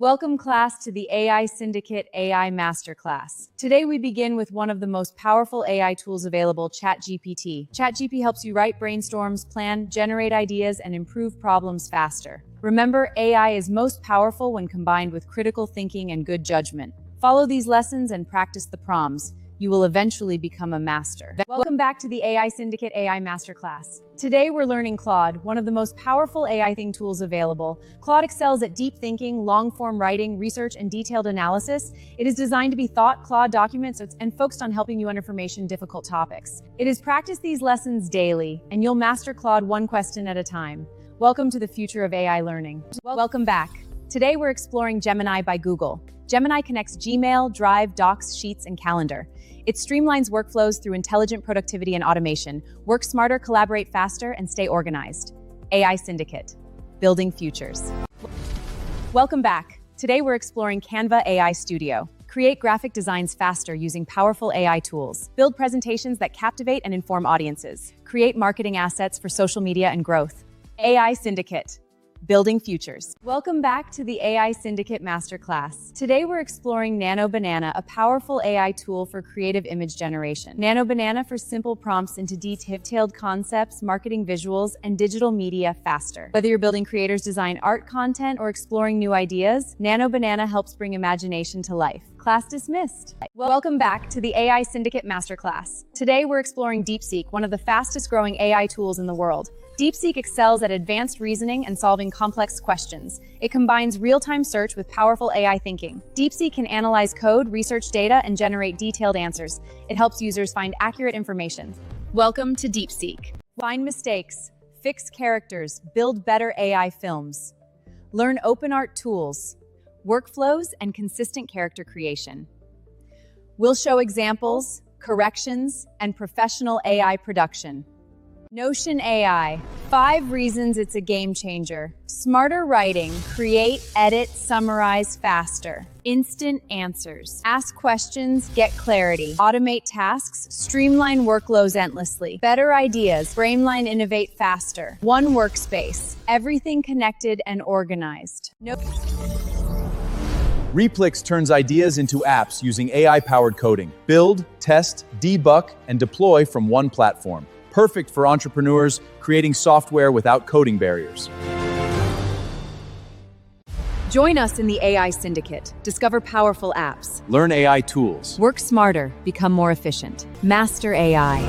Welcome class to the AI Syndicate AI Masterclass. Today we begin with one of the most powerful AI tools available, ChatGPT. ChatGPT helps you write brainstorms, plan, generate ideas, and improve problems faster. Remember, AI is most powerful when combined with critical thinking and good judgment. Follow these lessons and practice the prompts. You will eventually become a master. Welcome back to the AI Syndicate AI Masterclass. Today we're learning Claude, one of the most powerful AI tools available. Claude excels at deep thinking, long-form writing, research, and detailed analysis. It is designed to be Claude documents and focused on helping you understand difficult topics. It is practice these lessons daily, and you'll master Claude one question at a time. Welcome to the future of AI learning. Welcome back. Today we're exploring Gemini by Google. Gemini connects Gmail, Drive, Docs, Sheets, and Calendar. It streamlines workflows through intelligent productivity and automation. Work smarter, collaborate faster, and stay organized. AI Syndicate, building futures. Welcome back. Today we're exploring Canva AI Studio. Create graphic designs faster using powerful AI tools. Build presentations that captivate and inform audiences. Create marketing assets for social media and growth. AI Syndicate, building futures. Welcome back to the AI Syndicate Masterclass. Today we're exploring Nano Banana, a powerful AI tool for creative image generation. Nano Banana for simple prompts into detailed concepts, marketing visuals, and digital media faster. Whether you're building creators design art content or exploring new ideas, Nano Banana helps bring imagination to life. Class dismissed. Welcome back to the AI Syndicate Masterclass. Today we're exploring DeepSeek, one of the fastest growing AI tools in the world. DeepSeek excels at advanced reasoning and solving complex questions. It combines real-time search with powerful AI thinking. DeepSeek can analyze code, research data, and generate detailed answers. It helps users find accurate information. Welcome to DeepSeek. Find mistakes, fix characters, build better AI films. Learn OpenArt tools, workflows, and consistent character creation. We'll show examples, corrections, and professional AI production. Notion AI, 5 reasons it's a game changer. Smarter writing, create, edit, summarize faster. Instant answers. Ask questions, get clarity. Automate tasks, streamline workloads endlessly. Better ideas, brainline innovate faster. One workspace, everything connected and organized. Replit turns ideas into apps using AI-powered coding. Build, test, debug, and deploy from one platform. Perfect for entrepreneurs creating software without coding barriers. Join us in the AI Syndicate. Discover powerful apps. Learn AI tools. Work smarter, become more efficient. Master AI.